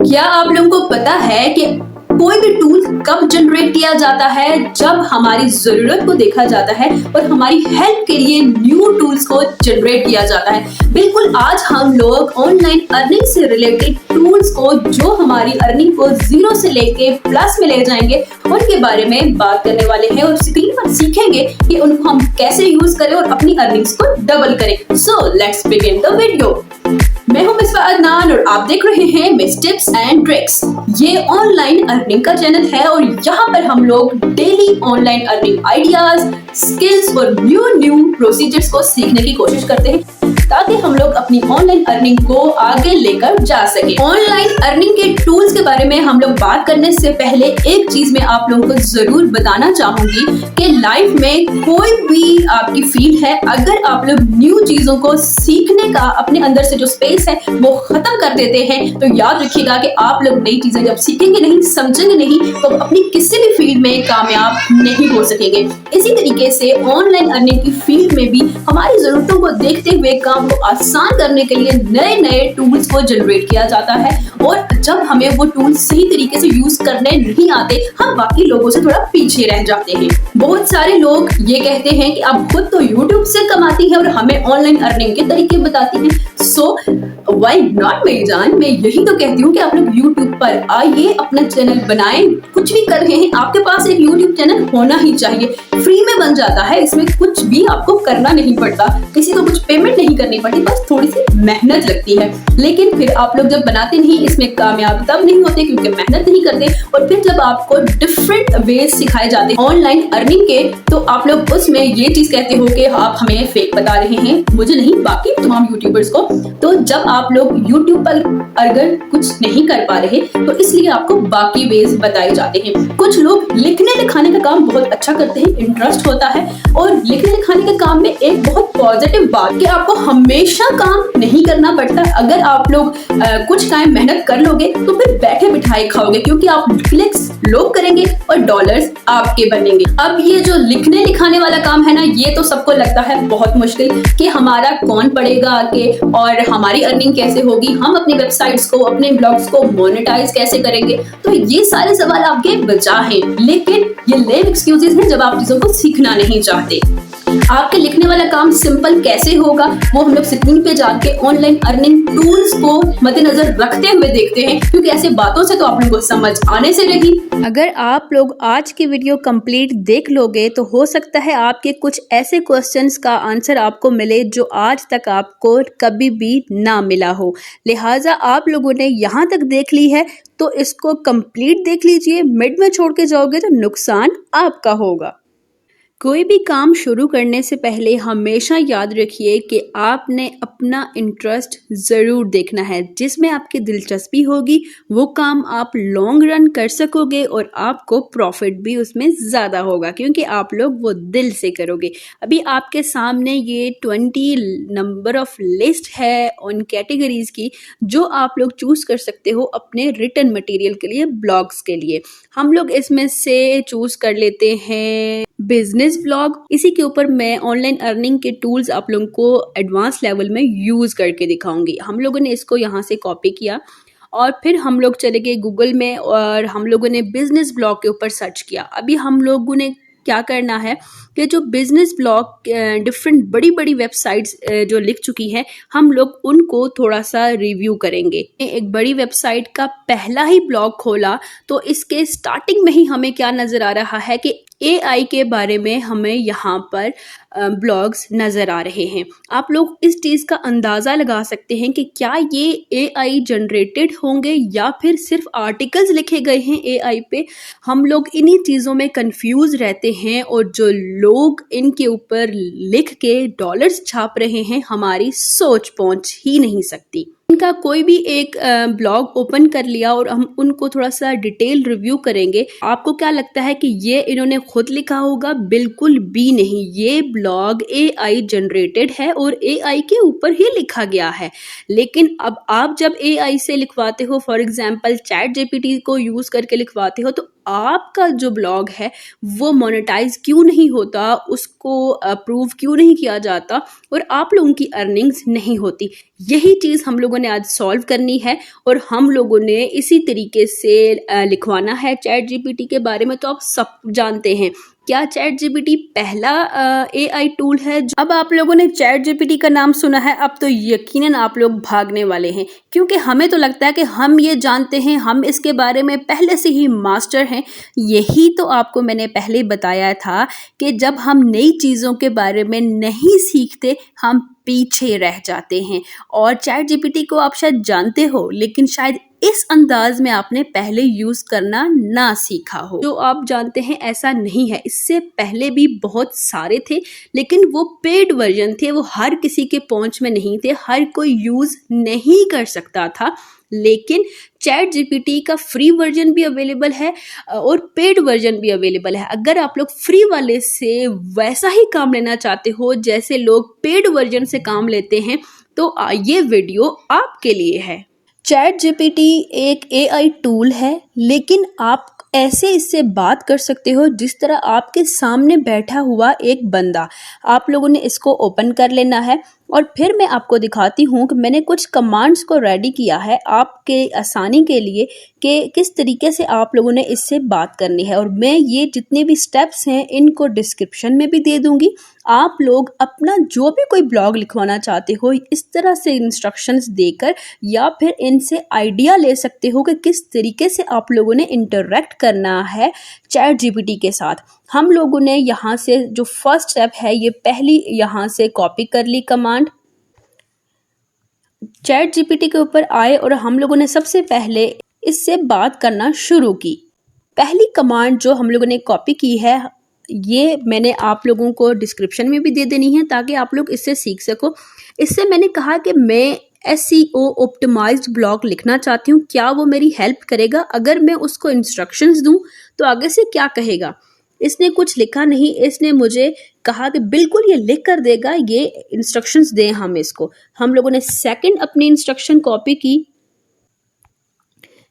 क्या आप लोगों को पता है कि कोई भी टूल कब जनरेट किया जाता है? जब हमारी जरूरत को देखा जाता है और हमारी हेल्प के लिए न्यू टूल्स को जनरेट किया जाता है। बिल्कुल आज हम लोग ऑनलाइन अर्निंग से रिलेटेड टूल्स को जो हमारी अर्निंग को जीरो से लेके प्लस में ले जाएंगे उनके बारे में बात करने वाले हैं और स्क्रीन पर सीखेंगे कि उनको हम कैसे यूज करें और अपनी अर्निंग्स को डबल करें। So let's begin the video. मैं हूं मिस्बा अदनान और आप देख रहे हैं मिस टिप्स एंड ट्रिक्स। ये ऑनलाइन अर्निंग का चैनल है और यहाँ पर हम लोग daily online earning ideas, skills और न्यू प्रोसीजर्स को सीखने की कोशिश करते हैं ताकि हम लोग अपनी ऑनलाइन अर्निंग को आगे लेकर जा सके। ऑनलाइन अर्निंग के टूल्स के बारे में हम लोग बात करने से पहले एक चीज मैं आप लोगों को जरूर बताना चाहूंगी कि लाइफ में कोई भी आपकी फील्ड है, अगर आप लोग न्यू चीजों को सीखने का अपने अंदर से जो स्पेस है वो खत्म कर देते हैं तो याद रखिएगा कि आप लोग नई चीजें जब सीखेंगे नहीं, समझेंगे नहीं तो अपनी किसी भी फील्ड में कामयाब नहीं हो सकेंगे। इसी तरीके से ऑनलाइन अर्निंग की फील्ड में भी हमारी जरूरतों को देखते हुए काम को आसान करने के लिए नए नए टूल्स को जनरेट किया जाता है और जब हमें वो टूल्स सही तरीके से यूज करने नहीं आते हम बाकी लोगों से थोड़ा पीछे रह जाते हैं। बहुत सारे लोग ये कहते हैं कि आप खुद तो YouTube से कमाती हैं और हमें ऑनलाइन अर्निंग के तरीके बताती हैं। सो व्हाई नॉट मेरी जान, मैं यही तो कहती हूँ कि आप लोग YouTube पर आइए, अपना चैनल बनाएं। कुछ भी कर रहे हैं आपके पास एक YouTube चैनल होना ही चाहिए, फ्री में बन जाता है, इसमें कुछ भी आपको करना नहीं पड़ता, किसी को कुछ पेमेंट नहीं करनी पड़ती, बस थोड़ी सी मेहनत लगती है। लेकिन फिर आप लोग जब बनाते नहीं इसमें कामयाब तब नहीं होते क्योंकि मेहनत नहीं करते। और फिर जब आपको डिफरेंट वेज सिखाए जाते हैं ऑनलाइन अर्निंग के तो आप लोग उसमें ये चीज कहते हो कि आप हमें फेक बता रहे हैं, मुझे नहीं बाकी तमाम यूट्यूबर्स को। तो जब आप लोग यूट्यूब पर अगर कुछ नहीं कर पा रहे तो इसलिए आपको बाकी वेज बताए जाते हैं। कुछ लोग लिखने लिखाने का काम बहुत अच्छा करते हैं, इंटरेस्ट होता है, और लिखने लिखाने के काम में एक बहुत पॉजिटिव बात कि आपको हमेशा काम नहीं करना पड़ता। अगर आप लोग कुछ टाइम मेहनत कर लोगे तो फिर बैठे बिठाए खाओगे क्योंकि आप क्लिक्स लोग करेंगे और डॉलर्स आपके बनेंगे। अब ये जो लिखने लिखाने वाला काम है ना, ये तो सबको लगता है बहुत मुश्किल कि हमारा कौन पढ़ेगा आके और हमारी अर्निंग कैसे होगी, हम अपनी वेबसाइट्स को, अपने ब्लॉग्स को मोनेटाइज कैसे करेंगे। तो ये सारे सवाल आपके बचा हैं, लेकिन ये लेम एक्सक्यूजेस हैं जब आप चीजों को सीखना नहीं चाहते। आपके लिखने वाला काम सिंपल कैसे होगा वो हम लोग स्क्रीन पे जाके ऑनलाइन अर्निंग टूल्स को मद्देनजर रखते हुए देखते हैं, क्योंकि ऐसे बातों से तो आप लोगों को समझ आने से रही। अगर आप लोग आज की वीडियो कंप्लीट देख लोगे तो हो सकता है आपके कुछ ऐसे क्वेश्चंस का आंसर आपको मिले जो आज तक आपको कभी भी ना मिला हो। लिहाजा आप लोगों ने यहाँ तक देख ली है तो इसको कंप्लीट देख लीजिए, मिड में छोड़ के जाओगे तो नुकसान आपका होगा। कोई भी काम शुरू करने से पहले हमेशा याद रखिए कि आपने अपना इंटरेस्ट ज़रूर देखना है। जिसमें आपकी दिलचस्पी होगी वो काम आप लॉन्ग रन कर सकोगे और आपको प्रॉफिट भी उसमें ज़्यादा होगा क्योंकि आप लोग वो दिल से करोगे। अभी आपके सामने ये 20 नंबर ऑफ लिस्ट है उन कैटेगरीज की जो आप लोग चूज़ कर सकते हो अपने रिटन मटेरियल के लिए, ब्लॉग्स के लिए। हम लोग इसमें से चूज़ कर लेते हैं बिजनेस ब्लॉग। इसी के ऊपर मैं ऑनलाइन अर्निंग के टूल्स आप लोगों को एडवांस लेवल में यूज़ करके दिखाऊंगी। हम लोगों ने इसको यहाँ से कॉपी किया और फिर हम लोग चले गए गूगल में और हम लोगों ने बिजनेस ब्लॉग के ऊपर सर्च किया। अभी हम लोगों ने क्या करना है कि जो बिजनेस ब्लॉग डिफरेंट बड़ी बड़ी वेबसाइट्स जो लिख चुकी है हम लोग उनको थोड़ा सा रिव्यू करेंगे। एक बड़ी वेबसाइट का पहला ही ब्लॉग खोला तो इसके स्टार्टिंग में ही हमें क्या नज़र आ रहा है कि AI के बारे में हमें यहाँ पर ब्लॉग्स नज़र आ रहे हैं। आप लोग इस चीज़ का अंदाज़ा लगा सकते हैं कि क्या ये AI जनरेटेड होंगे या फिर सिर्फ आर्टिकल्स लिखे गए हैं AI पे। हम लोग इन्हीं चीज़ों में कंफ्यूज रहते हैं और जो लोग इनके ऊपर लिख के डॉलर्स छाप रहे हैं हमारी सोच पहुंच ही नहीं सकती। इनका कोई भी एक ब्लॉग ओपन कर लिया और हम उनको थोड़ा सा डिटेल रिव्यू करेंगे। आपको क्या लगता है कि ये इन्होंने खुद लिखा होगा? बिल्कुल भी नहीं, ये ब्लॉग AI जनरेटेड है और AI के ऊपर ही लिखा गया है। लेकिन अब आप जब AI से लिखवाते हो, फॉर एग्जांपल चैट GPT को यूज़ करके लिखवाते हो, तो आपका जो ब्लॉग है वो मोनेटाइज क्यों नहीं होता, उसको अप्रूव क्यों नहीं किया जाता और आप लोगों की अर्निंग्स नहीं होती। यही चीज़ हम लोगों ने आज सॉल्व करनी है और हम लोगों ने इसी तरीके से लिखवाना है चैट जीपीटी के बारे में। तो आप सब जानते हैं क्या चैट जीपीटी पहला एआई टूल है। अब आप लोगों ने चैट जीपीटी का नाम सुना है, अब तो यकीनन आप लोग भागने वाले हैं, क्योंकि हमें तो लगता है कि हम ये जानते हैं, हम इसके बारे में पहले से ही मास्टर हैं। यही तो आपको मैंने पहले बताया था कि जब हम नई चीज़ों के बारे में नहीं सीखते हम पीछे रह जाते हैं। और चैट जीपीटी को आप शायद जानते हो, लेकिन शायद इस अंदाज में आपने पहले यूज करना ना सीखा हो। जो आप जानते हैं ऐसा नहीं है, इससे पहले भी बहुत सारे थे, लेकिन वो पेड वर्जन थे, वो हर किसी के पहुंच में नहीं थे, हर कोई यूज नहीं कर सकता था। लेकिन चैट जीपीटी का फ्री वर्जन भी अवेलेबल है और पेड वर्जन भी अवेलेबल है। अगर आप लोग फ्री वाले से वैसा ही काम लेना चाहते हो जैसे लोग पेड वर्जन से काम लेते हैं, तो ये वीडियो आपके लिए है। चैट जीपीटी एक एआई टूल है, लेकिन आप ऐसे इससे बात कर सकते हो जिस तरह आपके सामने बैठा हुआ एक बंदा। आप लोगों ने इसको ओपन कर लेना है और फिर मैं आपको दिखाती हूँ कि मैंने कुछ कमांड्स को रेडी किया है आपके आसानी के लिए कि किस तरीके से आप लोगों ने इससे बात करनी है। और मैं ये जितने भी स्टेप्स हैं इनको डिस्क्रिप्शन में भी दे दूंगी। आप लोग अपना जो भी कोई ब्लॉग लिखवाना चाहते हो इस तरह से इंस्ट्रक्शंस देकर या फिर इनसे आइडिया ले सकते हो कि किस तरीके से आप लोगों ने इंटरेक्ट करना है चैट जीपीटी के साथ। हम लोगों ने यहाँ से जो फर्स्ट स्टेप है ये पहली यहाँ से कॉपी कर ली कमांड, चैट जीपीटी के ऊपर आए और हम लोगों ने सबसे पहले इससे बात करना शुरू की। पहली कमांड जो हम लोगों ने कॉपी की है ये मैंने आप लोगों को डिस्क्रिप्शन में भी दे देनी है ताकि आप लोग इससे सीख सको। इससे मैंने कहा कि मैं SEO ऑप्टिमाइज्ड ब्लॉग लिखना चाहती हूँ, क्या वो मेरी हेल्प करेगा? अगर मैं उसको इंस्ट्रक्शंस दूं तो आगे से क्या कहेगा? इसने कुछ लिखा नहीं, इसने मुझे कहा कि बिल्कुल ये लिख कर देगा, ये इंस्ट्रक्शंस दें हम इसको। हम लोगों ने सेकंड अपनी इंस्ट्रक्शन कॉपी की।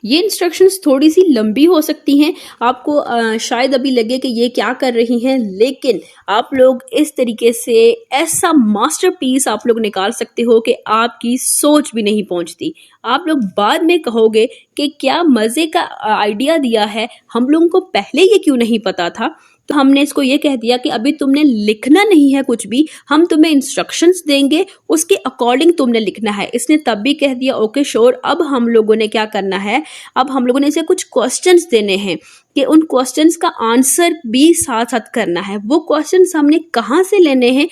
ये इंस्ट्रक्शंस थोड़ी सी लंबी हो सकती हैं, आपको शायद अभी लगे कि ये क्या कर रही हैं, लेकिन आप लोग इस तरीके से ऐसा मास्टरपीस आप लोग निकाल सकते हो कि आपकी सोच भी नहीं पहुंचती। आप लोग बाद में कहोगे कि क्या मज़े का आइडिया दिया है, हम लोगों को पहले ये क्यों नहीं पता था। तो हमने इसको ये कह दिया कि अभी तुमने लिखना नहीं है कुछ भी, हम तुम्हें इंस्ट्रक्शंस देंगे, उसके अकॉर्डिंग तुमने लिखना है। इसने तब भी कह दिया ओके श्योर। अब हम लोगों ने क्या करना है, अब हम लोगों ने इसे कुछ क्वेश्चंस देने हैं कि उन क्वेश्चंस का आंसर भी साथ साथ करना है। वो क्वेश्चंस हमने कहाँ से लेने हैं?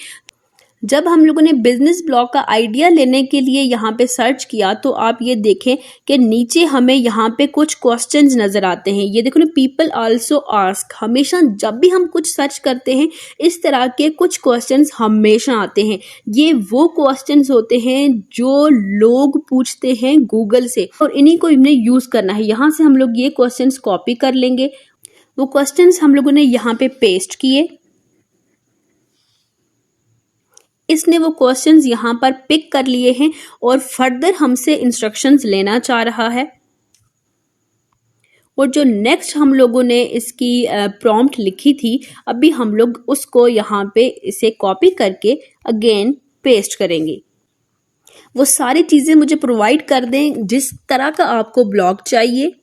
जब हम लोगों ने बिजनेस ब्लॉग का आइडिया लेने के लिए यहाँ पे सर्च किया तो आप ये देखें कि नीचे हमें यहाँ पे कुछ क्वेश्चंस नजर आते हैं। ये देखो ना, पीपल आल्सो आस्क। हमेशा जब भी हम कुछ सर्च करते हैं इस तरह के कुछ क्वेश्चंस हमेशा आते हैं। ये वो क्वेश्चंस होते हैं जो लोग पूछते हैं गूगल से और इन्हीं को हमने यूज करना है। यहाँ से हम लोग ये क्वेश्चंस कॉपी कर लेंगे। वो क्वेश्चंस हम लोगों ने यहाँ पे पेस्ट किए। इसने वो क्वेश्चंस यहाँ पर पिक कर लिए हैं और फर्दर हमसे इंस्ट्रक्शंस लेना चाह रहा है। और जो नेक्स्ट हम लोगों ने इसकी प्रॉम्प्ट लिखी थी, अभी हम लोग उसको यहाँ पे इसे कॉपी करके अगेन पेस्ट करेंगे। वो सारी चीज़ें मुझे प्रोवाइड कर दें जिस तरह का आपको ब्लॉग चाहिए।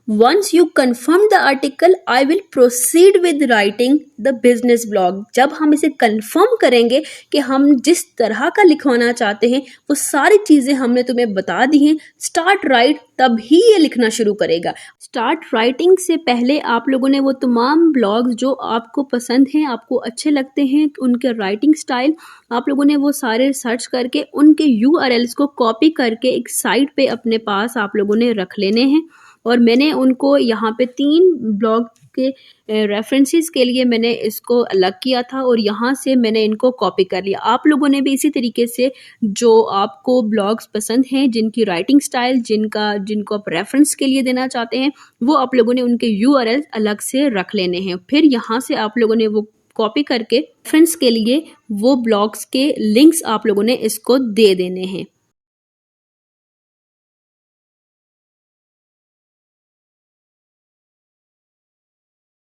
Once you confirm the article, I will proceed with writing the business blog. जब हम इसे confirm करेंगे कि हम जिस तरह का लिखवाना चाहते हैं वो सारी चीज़ें हमने तुम्हें बता दी हैं, start write तभी ये लिखना शुरू करेगा। स्टार्ट राइटिंग से पहले आप लोगों ने वो तमाम ब्लॉग्स जो आपको पसंद हैं, आपको अच्छे लगते हैं, उनके राइटिंग स्टाइल, आप लोगों ने वो सारे सर्च करके उनके URLs को कॉपी करके एक साइट पे अपने पास आप लोगों ने रख लेने हैं। और मैंने उनको यहाँ पे 3 ब्लॉग के रेफरेंसेस के लिए मैंने इसको अलग किया था और यहाँ से मैंने इनको कॉपी कर लिया। आप लोगों ने भी इसी तरीके से जो आपको ब्लॉग्स पसंद हैं, जिनकी राइटिंग स्टाइल, जिनको आप रेफरेंस के लिए देना चाहते हैं, वो आप लोगों ने उनके URL अलग से रख लेने हैं। फिर यहाँ से आप लोगों ने वो कॉपी करके रेफरेंस के लिए वो ब्लॉग्स के लिंक्स आप लोगों ने इसको दे देने हैं।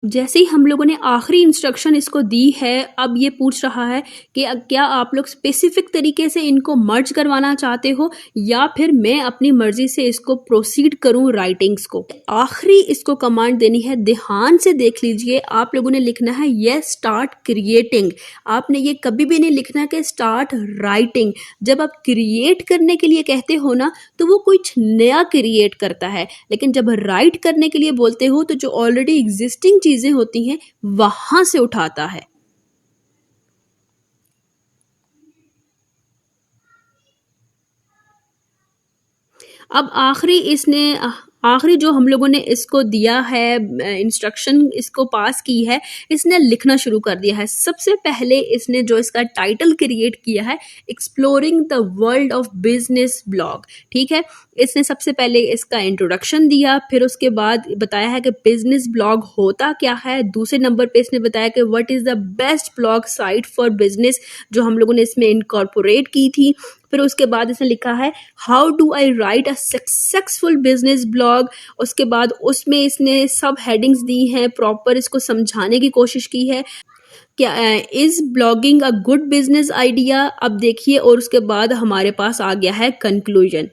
जैसे ही हम लोगों ने आखिरी इंस्ट्रक्शन इसको दी है, अब ये पूछ रहा है कि क्या आप लोग स्पेसिफिक तरीके से इनको मर्ज करवाना चाहते हो या फिर मैं अपनी मर्जी से इसको प्रोसीड करूं राइटिंग्स को। आखिरी इसको कमांड देनी है, ध्यान से देख लीजिए। आप लोगों ने लिखना है ये स्टार्ट क्रिएटिंग। आपने ये कभी भी नहीं लिखना कि स्टार्ट राइटिंग। जब आप क्रिएट करने के लिए कहते हो ना, तो वो कुछ नया क्रिएट करता है, लेकिन जब राइट करने के लिए बोलते हो तो जो ऑलरेडी एग्जिस्टिंग चीजें होती हैं वहां से उठाता है। अब आखिरी जो हम लोगों ने इसको दिया है इंस्ट्रक्शन, इसको पास की है, इसने लिखना शुरू कर दिया है। सबसे पहले इसने जो इसका टाइटल क्रिएट किया है, exploring the world of business blog. ठीक है, इसने सबसे पहले इसका इंट्रोडक्शन दिया, फिर उसके बाद बताया है कि बिजनेस ब्लॉग होता क्या है। दूसरे नंबर पे इसने बताया कि what is the best blog site for business, जो हम लोगों ने इसमें इनकॉर्पोरेट की थी। फिर उसके बाद इसने लिखा है how do I right a successful business blog. उसके बाद उसमें इसने सब हेडिंग्स दी हैं, प्रॉपर इसको समझाने की कोशिश की है। क्या is blogging a good business idea. अब देखिए, और उसके बाद हमारे पास आ गया है कंक्लूजन।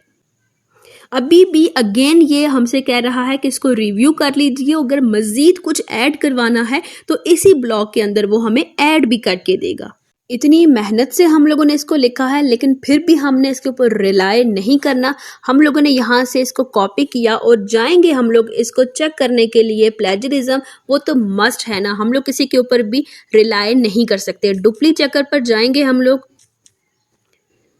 अभी भी अगेन ये हमसे कह रहा है कि इसको रिव्यू कर लीजिए, अगर मजीद कुछ ऐड करवाना है तो इसी ब्लॉग के अंदर वो हमें ऐड भी करके देगा। इतनी मेहनत से हम लोगों ने इसको लिखा है, लेकिन फिर भी हमने इसके ऊपर रिलाय नहीं करना। हम लोगों ने यहाँ से इसको कॉपी किया और जाएंगे हम लोग इसको चेक करने के लिए। प्लेजरिज्म वो तो मस्ट है ना, हम लोग किसी के ऊपर भी रिलाय नहीं कर सकते। डुप्ली चेकर पर जाएंगे हम लोग,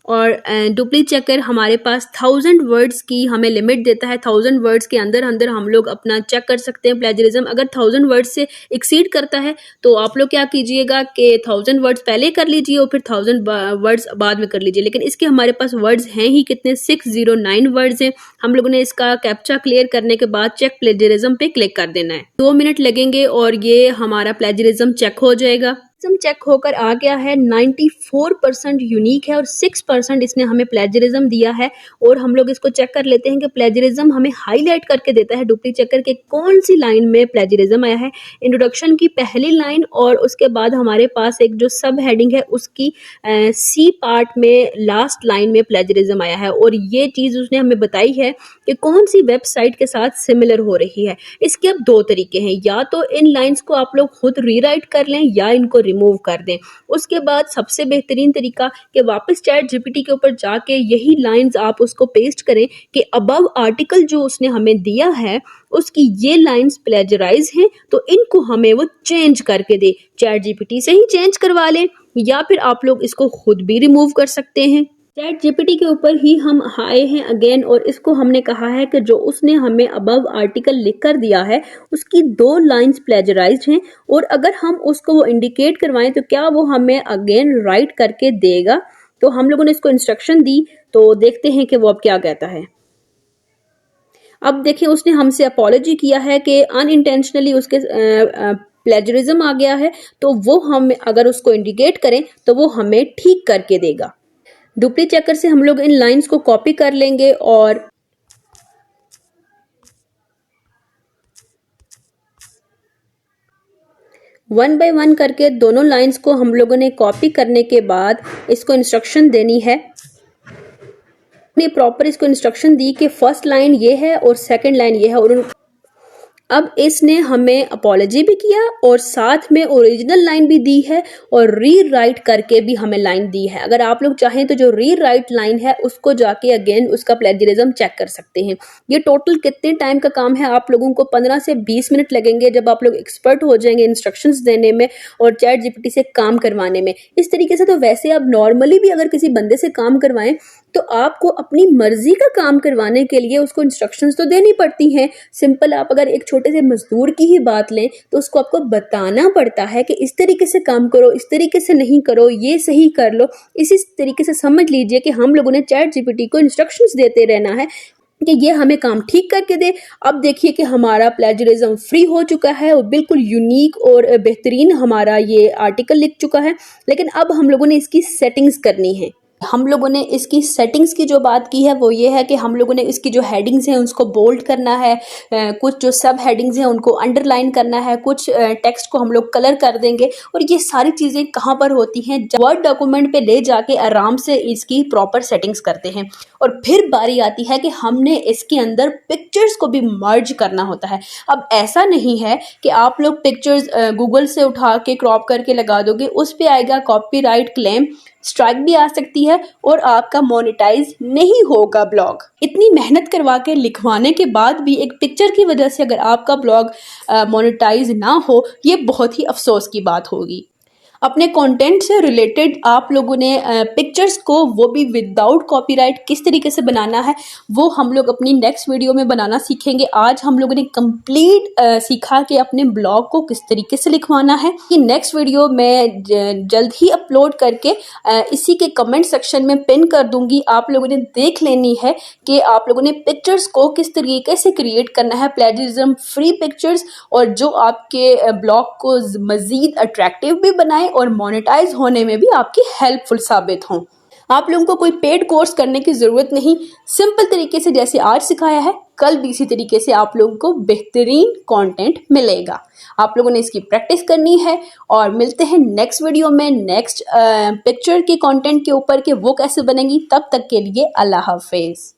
और डुप्ली चेकर हमारे पास 1000 वर्ड्स की हमें लिमिट देता है। 1000 वर्ड्स के अंदर अंदर हम लोग अपना चेक कर सकते हैं प्लेजरिज्म। अगर 1000 वर्ड्स से एक्सीड करता है तो आप लोग क्या कीजिएगा कि 1000 वर्ड्स पहले कर लीजिए और फिर 1000 वर्ड्स बाद में कर लीजिए। लेकिन इसके हमारे पास वर्ड्स हैं ही कितने, 609 वर्ड्स हैं। हम लोगों ने इसका कैप्चा क्लियर करने के बाद चेक प्लेजरिज्म पे क्लिक कर देना है। 2 मिनट लगेंगे और ये हमारा प्लेजरिज्म चेक हो जाएगा। चेक होकर आ गया है, 94% यूनिक है और 6% इसने हमें प्लेजरिज्म दिया है। और हम लोग इसको चेक कर लेते हैं कि प्लेजरिज्म हमें हाईलाइट करके देता है डुप्ली चेकर के कौन सी लाइन में प्लेजरिज्म आया है। इंट्रोडक्शन की पहली लाइन और उसके बाद हमारे पास एक जो सब हेडिंग है उसकी सी पार्ट में लास्ट लाइन में प्लेजरिज्म आया है। और ये चीज़ उसने हमें बताई है कि कौन सी वेबसाइट के साथ सिमिलर हो रही है। इसके अब 2 तरीके हैं, या तो इन लाइन्स को आप लोग खुद रीराइट कर लें या इनको रिमूव कर दें। उसके बाद सबसे बेहतरीन तरीका कि वापस चैट जीपीटी के ऊपर जाके यही लाइंस आप उसको पेस्ट करें कि अबव आर्टिकल जो उसने हमें दिया है उसकी ये लाइंस प्लेजराइज हैं, तो इनको हमें वो चेंज करके दे। चैट जीपीटी से ही चेंज करवा लें या फिर आप लोग इसको खुद भी रिमूव कर सकते हैं। चैट जीपीटी के ऊपर ही हम आए हैं अगेन, और इसको हमने कहा है कि जो उसने हमें अबव आर्टिकल लिख कर दिया है उसकी 2 लाइंस प्लेजराइज्ड हैं, और अगर हम उसको वो इंडिकेट करवाएं तो क्या वो हमें अगेन राइट करके देगा। तो हम लोगों ने इसको इंस्ट्रक्शन दी, तो देखते हैं कि वो अब क्या कहता है। अब देखिए, उसने हमसे अपॉलॉजी किया है कि अनइंटेंशनली उसके प्लेजरिज्म आ गया है, तो वो हम अगर उसको इंडिकेट करें तो वो हमें ठीक करके देगा। डुप्ली चेकर से हम लोग इन लाइंस को कॉपी कर लेंगे और वन बाय वन करके दोनों लाइंस को हम लोगों ने कॉपी करने के बाद इसको इंस्ट्रक्शन देनी है। ने प्रॉपर इसको इंस्ट्रक्शन दी कि फर्स्ट लाइन ये है और सेकंड लाइन ये है, और अब इसने हमें अपॉलॉजी भी किया और साथ में ओरिजिनल लाइन भी दी है और री राइट करके भी हमें लाइन दी है। अगर आप लोग चाहें तो जो री राइट लाइन है उसको जाके अगेन उसका प्लेजरिज्म चेक कर सकते हैं। ये टोटल कितने टाइम का काम है, आप लोगों को 15 से 20 मिनट लगेंगे जब आप लोग एक्सपर्ट हो जाएंगे इंस्ट्रक्शंस देने में और चैट जीपीटी से काम करवाने में। इस तरीके से तो वैसे आप नॉर्मली भी अगर किसी बंदे से काम करवाएं तो आपको अपनी मर्जी का काम करवाने के लिए उसको इंस्ट्रक्शंस तो देनी पड़ती हैं। सिंपल आप अगर एक छोटे से मजदूर की ही बात लें तो उसको आपको बताना पड़ता है कि इस तरीके से काम करो, इस तरीके से नहीं करो, ये सही कर लो। इसी तरीके से समझ लीजिए कि हम लोगों ने चैट जीपीटी को इंस्ट्रक्शंस देते रहना है कि ये हमें काम ठीक करके दे। अब देखिए कि हमारा प्लेजरिज्म फ्री हो चुका है और बिल्कुल यूनिक और बेहतरीन हमारा ये आर्टिकल लिख चुका है। लेकिन अब हम लोगों ने इसकी सेटिंग्स करनी है। हम लोगों ने इसकी सेटिंग्स की जो बात की है वो ये है कि हम लोगों ने इसकी जो हेडिंग्स हैं उसको बोल्ड करना है, कुछ जो सब हेडिंग्स हैं उनको अंडरलाइन करना है, कुछ टेक्स्ट को हम लोग कलर कर देंगे। और ये सारी चीज़ें कहाँ पर होती हैं, वर्ड डॉक्यूमेंट पे ले जाके आराम से इसकी प्रॉपर सेटिंग्स करते हैं। और फिर बारी आती है कि हमने इसके अंदर पिक्चर्स को भी मर्ज करना होता है। अब ऐसा नहीं है कि आप लोग पिक्चर्स गूगल से उठा के क्रॉप करके लगा दोगे, उस पे आएगा कॉपीराइट क्लेम, स्ट्राइक भी आ सकती है और आपका मोनेटाइज नहीं होगा ब्लॉग। इतनी मेहनत करवा के लिखवाने के बाद भी एक पिक्चर की वजह से अगर आपका ब्लॉग मोनेटाइज ना हो, ये बहुत ही अफसोस की बात होगी। अपने कंटेंट से रिलेटेड आप लोगों ने पिक्चर्स को वो भी विदाउट कॉपीराइट किस तरीके से बनाना है वो हम लोग अपनी नेक्स्ट वीडियो में बनाना सीखेंगे। आज हम लोगों ने कंप्लीट सीखा कि अपने ब्लॉग को किस तरीके से लिखवाना है। ये नेक्स्ट वीडियो मैं जल्द ही अपलोड करके इसी के कमेंट सेक्शन में पिन कर दूंगी। आप लोगों ने देख लेनी है कि आप लोगों ने पिक्चर्स को किस तरीके से क्रिएट करना है, प्लेजरिज्म फ्री पिक्चर्स, और जो आपके ब्लॉग को मज़ीद अट्रैक्टिव भी बनाए और मोनेटाइज होने में भी आपकी हेल्पफुल साबित हों। आप लोगों को कोई पेड कोर्स करने की ज़रूरत नहीं, सिंपल तरीके से जैसे आज सिखाया है कल भी इसी तरीके से आप लोगों को बेहतरीन कंटेंट मिलेगा। आप लोगों ने इसकी प्रैक्टिस करनी है और मिलते हैं नेक्स्ट वीडियो में नेक्स्ट पिक्चर के कंटेंट के ऊपर कि वो कैसे बनेगी। तब तक के लिए अल्लाह हाफिज़।